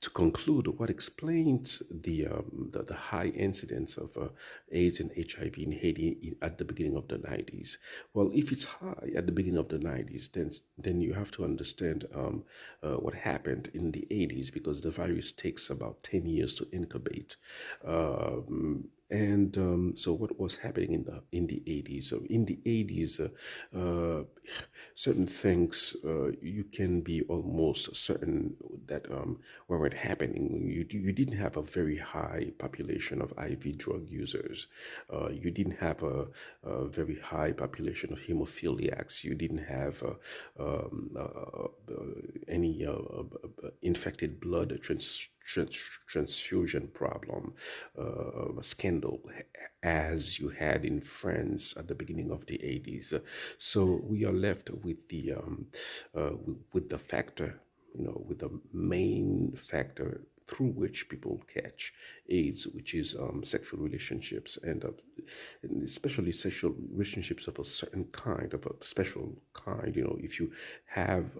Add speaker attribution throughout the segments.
Speaker 1: to conclude, what explains the high incidence of AIDS and HIV in Haiti at the beginning of the 90s? Well, if it's high at the beginning of the 90s, then you have to understand what happened in the 80s, because the virus takes about 10 years to incubate. And so what was happening in the 80s? So in the 80s, certain things you can be almost certain that weren't happening. You didn't have a very high population of IV drug users. You didn't have a very high population of hemophiliacs. You didn't have any infected blood transfusion problem scandal as you had in France at the beginning of the 80s. So we are left with the factor, with the main factor through which people catch AIDS, which is sexual relationships, and especially sexual relationships of a certain kind, of a special kind. If you have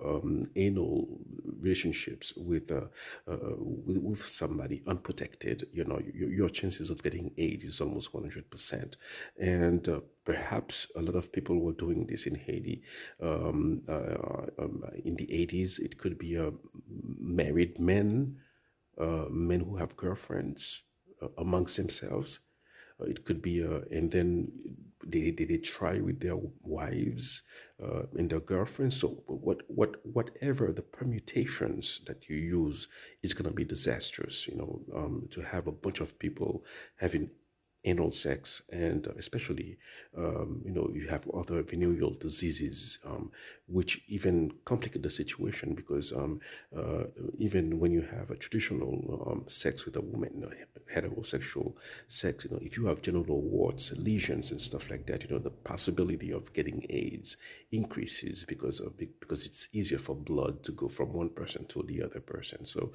Speaker 1: anal relationships with somebody unprotected, your chances of getting AIDS is almost 100%. And perhaps a lot of people were doing this in Haiti in the 80s. It could be married men, men who have girlfriends amongst themselves. It could be, and then they try with their wives and their girlfriends. So whatever the permutations that you use is gonna be disastrous. To have a bunch of people having anal sex, and especially you have other venereal diseases, which even complicate the situation, because even when you have a traditional sex with a woman, heterosexual sex, if you have genital warts, lesions, and stuff like that, the possibility of getting AIDS increases, because it's easier for blood to go from one person to the other person. So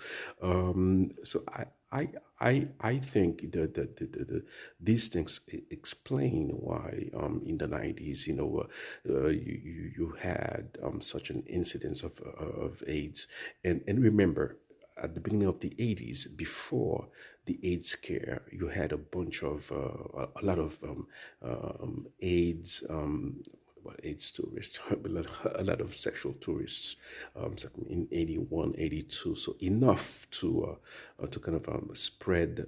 Speaker 1: I think that these things explain why in the 90s, you had such an incidence of AIDS. And remember, at the beginning of the 80s, before the AIDS scare, you had a bunch of a lot of AIDS. Well, AIDS tourists, a lot of sexual tourists, so in 81, 82. So enough to kind of spread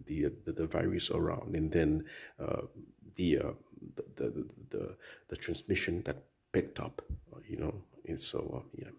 Speaker 1: the virus around, and then the, uh, the, the, the, the transmission that picked up, and so, yeah.